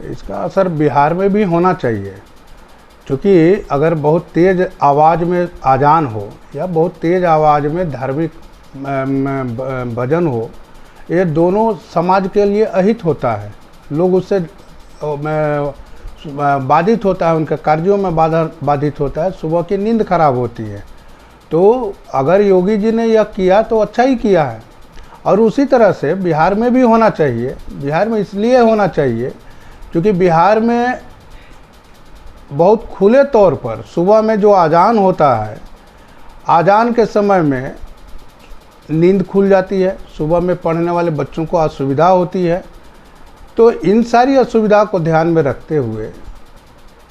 इसका असर बिहार में भी होना चाहिए, क्योंकि अगर बहुत तेज़ आवाज़ में अजान हो या बहुत तेज़ आवाज़ में धार्मिक भजन हो, ये दोनों समाज के लिए अहित होता है। लोग उससे बाधित होता है, उनके कार्यों में बाधित होता है, सुबह की नींद खराब होती है। तो अगर योगी जी ने यह किया तो अच्छा ही किया है। और उसी तरह से बिहार में भी होना चाहिए। बिहार में इसलिए होना चाहिए क्योंकि बिहार में बहुत खुले तौर पर सुबह में जो अजान होता है, अजान के समय में नींद खुल जाती है, सुबह में पढ़ने वाले बच्चों को असुविधा होती है। तो इन सारी असुविधा को ध्यान में रखते हुए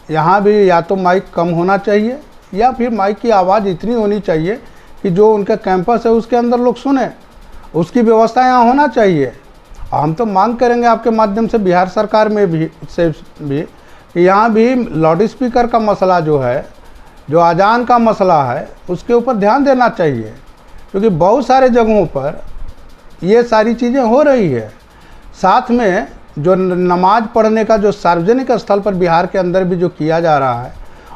यहाँ भी या तो माइक कम होना चाहिए या फिर माइक की आवाज़ इतनी होनी चाहिए कि जो उनका कैंपस है उसके अंदर लोग सुने। उसकी व्यवस्था यहाँ होना चाहिए। हम तो मांग करेंगे आपके माध्यम से बिहार सरकार में भी कि यहाँ भी लाउड स्पीकर का मसला जो है, जो अजान का मसला है, उसके ऊपर ध्यान देना चाहिए, क्योंकि बहुत सारे जगहों पर ये सारी चीज़ें हो रही है। साथ में जो नमाज पढ़ने का जो सार्वजनिक स्थल पर बिहार के अंदर भी जो किया जा रहा है,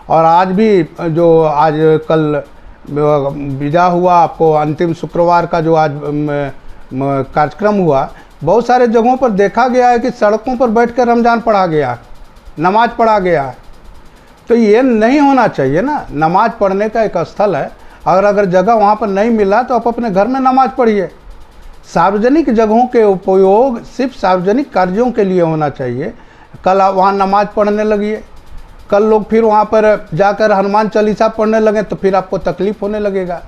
और आज भी जो आज कल विदा हुआ, आपको अंतिम शुक्रवार का जो आज कार्यक्रम हुआ, बहुत सारे जगहों पर देखा गया है कि सड़कों पर बैठकर रमज़ान पढ़ा गया, नमाज पढ़ा गया है। तो ये नहीं होना चाहिए ना। नमाज पढ़ने का एक स्थल है, अगर जगह वहाँ पर नहीं मिला तो आप अपने घर में नमाज पढ़िए। सार्वजनिक जगहों के उपयोग सिर्फ सार्वजनिक कार्यों के लिए होना चाहिए। कल आप वहाँ नमाज पढ़ने लगिए, कल लोग फिर वहाँ पर जाकर हनुमान चालीसा पढ़ने लगे तो फिर आपको तकलीफ़ होने लगेगा।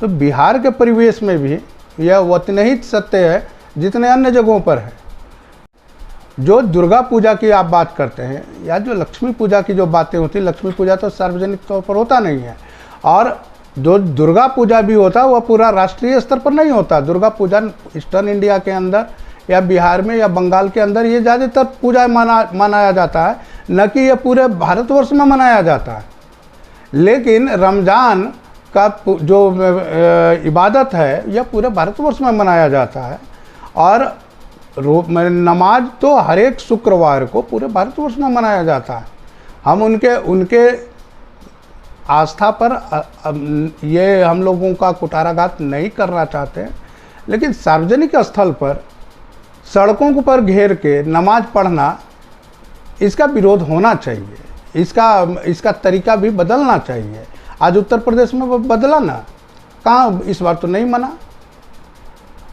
तो बिहार के परिवेश में भी यह उतने ही सत्य है जितने अन्य जगहों पर है। जो दुर्गा पूजा की आप बात करते हैं या जो लक्ष्मी पूजा की जो बातें होती हैं, लक्ष्मी पूजा तो सार्वजनिक तौर पर होता नहीं है, और जो दुर्गा पूजा भी होता है वह पूरा राष्ट्रीय स्तर पर नहीं होता। दुर्गा पूजा ईस्टर्न इंडिया के अंदर या बिहार में या बंगाल के अंदर ये ज़्यादातर पूजा मनाया जाता है, न कि ये पूरे भारतवर्ष में मनाया जाता है। लेकिन रमज़ान का जो इबादत है यह पूरे भारतवर्ष में मनाया जाता है, और नमाज तो हर एक शुक्रवार को पूरे भारतवर्ष में मनाया जाता है। हम उनके आस्था पर ये हम लोगों का कुटाराघात नहीं करना चाहते, लेकिन सार्वजनिक स्थल पर सड़कों पर घेर के नमाज पढ़ना, इसका विरोध होना चाहिए। इसका तरीका भी बदलना चाहिए। आज उत्तर प्रदेश में बदला ना, कहाँ इस बार तो नहीं मना।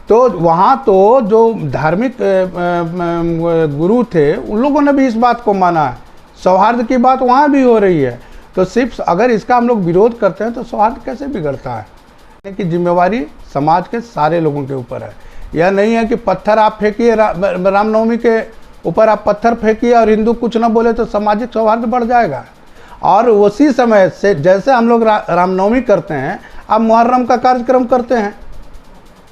तो वहाँ तो जो धार्मिक गुरु थे उन लोगों ने भी इस बात को माना है। सौहार्द की बात वहाँ भी हो रही है। तो सिर्फ अगर इसका हम लोग विरोध करते हैं तो सौहार्द कैसे बिगड़ता है। कि जिम्मेवारी समाज के सारे लोगों के ऊपर है। यह नहीं है कि पत्थर आप फेंकिए, रामनवमी के ऊपर आप पत्थर फेंकिए और हिंदू कुछ ना बोले तो सामाजिक सौहार्द बढ़ जाएगा। और उसी समय से जैसे हम लोग रामनवमी करते हैं, आप मुहर्रम का कार्यक्रम करते हैं।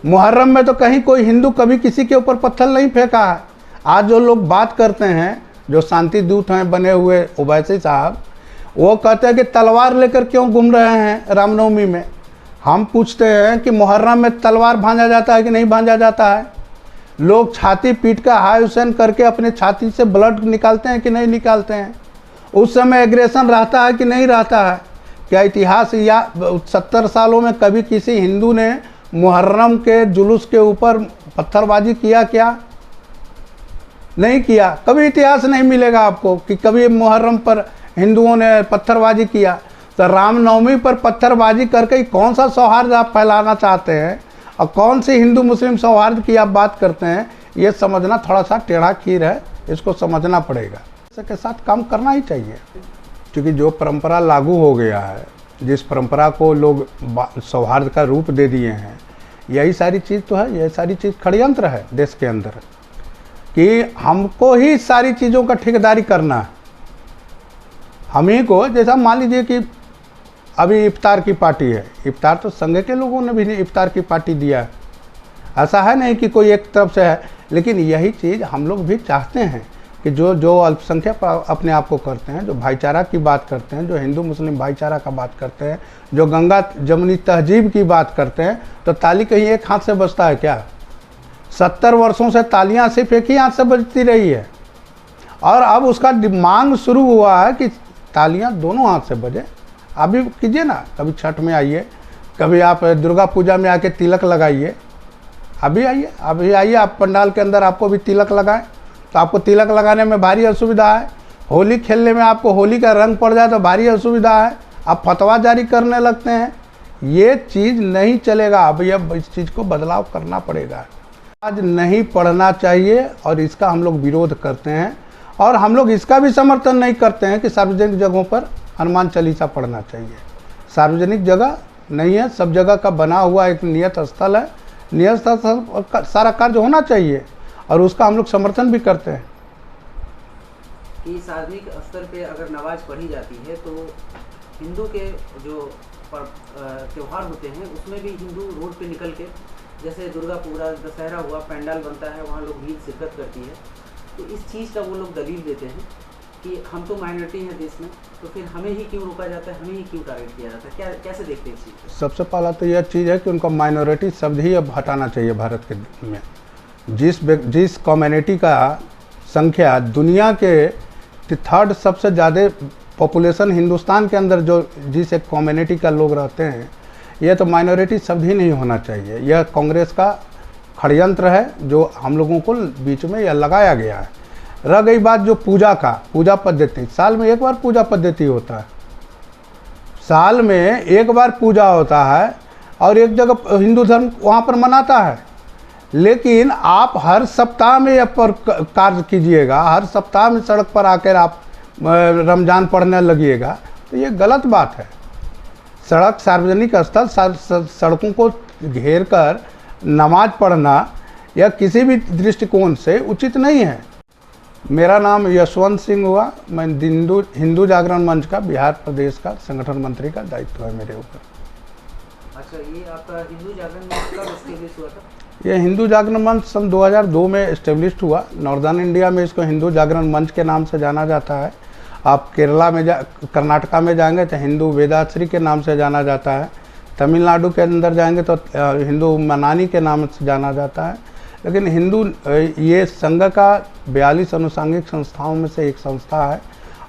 मुहर्रम में तो कहीं कोई हिंदू कभी किसी के ऊपर पत्थर नहीं फेंका है। आज जो लोग बात करते हैं, जो शांति दूत हैं बने हुए ओवैसी साहब, वो कहते हैं कि तलवार लेकर क्यों घूम रहे हैं रामनवमी में। हम पूछते हैं कि मुहर्रम में तलवार भांजा जाता है कि नहीं भांजा जाता है। लोग छाती पीट कर हाय हुसैन करके अपने छाती से ब्लड निकालते हैं कि नहीं निकालते हैं। उस समय एग्रेशन रहता है कि नहीं रहता है। क्या इतिहास या 70 सालों में कभी किसी हिंदू ने मुहर्रम के जुलूस के ऊपर पत्थरबाजी किया? क्या नहीं किया। कभी इतिहास नहीं मिलेगा आपको कि कभी मुहर्रम पर हिंदुओं ने पत्थरबाजी किया। तो रामनवमी पर पत्थरबाजी करके कौन सा सौहार्द आप फैलाना चाहते हैं और कौन सी हिंदू मुस्लिम सौहार्द की आप बात करते हैं, ये समझना थोड़ा सा टेढ़ा खीर है। इसको समझना पड़ेगा, इसके साथ काम करना ही चाहिए। क्योंकि जो परंपरा लागू हो गया है, जिस परंपरा को लोग सौहार्द का रूप दे दिए हैं, यही सारी चीज़ तो है। यही सारी चीज़ षड्यंत्र है देश के अंदर कि हमको ही सारी चीज़ों का ठेकेदारी करना है। हम ही को, जैसा मान लीजिए कि अभी इफ्तार की पार्टी है, इफ्तार तो संघ के लोगों ने भी इफ्तार की पार्टी दिया है। ऐसा है नहीं कि कोई एक तरफ से है। लेकिन यही चीज़ हम लोग भी चाहते हैं कि जो अल्पसंख्यक अपने आप को करते हैं, जो भाईचारा की बात करते हैं, जो हिंदू मुस्लिम भाईचारा का बात करते हैं, जो गंगा जमुनी तहजीब की बात करते हैं, तो ताली कहीं एक हाथ से बजता है क्या? 70 वर्षों से तालियां सिर्फ एक ही हाथ से बजती रही है। और अब उसका मांग शुरू हुआ है कि तालियां दोनों हाथ से बजे। आप भी कीजिए ना, कभी छठ में आइए, कभी आप दुर्गा पूजा में आके तिलक लगाइए। अभी आइए आप पंडाल के अंदर, आपको भी तिलक लगाएं तो आपको तिलक लगाने में भारी असुविधा है। होली खेलने में आपको होली का रंग पड़ जाए तो भारी असुविधा है। आप फतवा जारी करने लगते हैं, ये चीज़ नहीं चलेगा। अब इस चीज़ को बदलाव करना पड़ेगा। आज नहीं पढ़ना चाहिए और इसका हम लोग विरोध करते हैं। और हम लोग इसका भी समर्थन नहीं करते हैं कि सार्वजनिक जगहों पर हनुमान चालीसा पढ़ना चाहिए। सार्वजनिक जगह नहीं है, सब जगह का बना हुआ एक नियत स्थल है। नियत स्थल पर सारा कार्य होना चाहिए और उसका हम लोग समर्थन भी करते हैं। कि सार्वजनिक स्तर पे अगर नमाज पढ़ी जाती है तो हिंदू के जो त्यौहार होते हैं उसमें भी हिंदू रोड पे निकल के, जैसे दुर्गा पूजा, दशहरा हुआ, पंडाल बनता है, वहाँ लोग भीड़ शिरकत करती है, तो इस चीज़ का वो लोग दलील देते हैं कि हम तो माइनॉरिटी हैं देश में, तो फिर हमें ही क्यों रोका जाता है, हमें ही क्यों टारगेट किया जाता है, क्या कैसे देखते हैं इस चीज़? सबसे पहला तो यह चीज़ है कि उनका माइनॉरिटी शब्द ही अब हटाना चाहिए भारत के में। जिस कम्युनिटी का संख्या दुनिया के थर्ड सबसे ज़्यादा पॉपुलेशन हिंदुस्तान के अंदर जो जिस एक कम्युनिटी का लोग रहते हैं, यह तो माइनॉरिटी शब्द ही नहीं होना चाहिए। यह कांग्रेस का षड्यंत्र है जो हम लोगों को बीच में यह लगाया गया है। रह गई बात जो पूजा पद्धति, साल में एक बार पूजा पद्धति होता है, साल में एक बार पूजा होता है और एक जगह हिंदू धर्म वहाँ पर मनाता है। लेकिन आप हर सप्ताह में यह पर कार्य कीजिएगा, हर सप्ताह में सड़क पर आकर आप रमज़ान पढ़ने लगिएगा, तो ये गलत बात है। सड़क, सार्वजनिक स्थल, सड़कों को घेर कर नमाज पढ़ना यह किसी भी दृष्टिकोण से उचित नहीं है। मेरा नाम यशवंत सिंह हुआ, मैं हिंदू जागरण मंच का बिहार प्रदेश का संगठन मंत्री का दायित्व है मेरे ऊपर। अच्छा, ये आपका हिंदू जागरण मंच कब एस्टेब्लिश हुआ था? ये हिंदू जागरण मंच सन 2002 में एस्टेब्लिश हुआ। नॉर्दर्न इंडिया में इसको हिंदू जागरण मंच के नाम से जाना जाता है। आप केरला में कर्नाटका में जाएंगे तो हिंदू वेदाश्री के नाम से जाना जाता है। तमिलनाडु के अंदर जाएंगे तो हिंदू मनानी के नाम से जाना जाता है। लेकिन ये संघ का 42 अनुषंगिक संस्थाओं में से एक संस्था है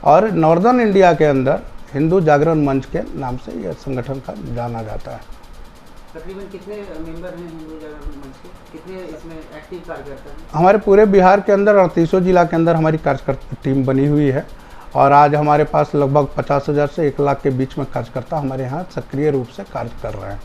और नॉर्दर्न इंडिया के अंदर हिंदू जागरण मंच के नाम से यह संगठन का जाना जाता है। तकरीबन कितने मेंबर हैं हिंदू जागरण मंच के? कितने इसमें एक्टिव कार्यकर्ता हैं? हमारे पूरे बिहार के अंदर 38 जिला के अंदर हमारी कार्यकर्ता टीम बनी हुई है और आज हमारे पास लगभग 50,000 से 1 लाख के बीच में कार्यकर्ता हमारे यहाँ सक्रिय रूप से कार्य कर रहे हैं।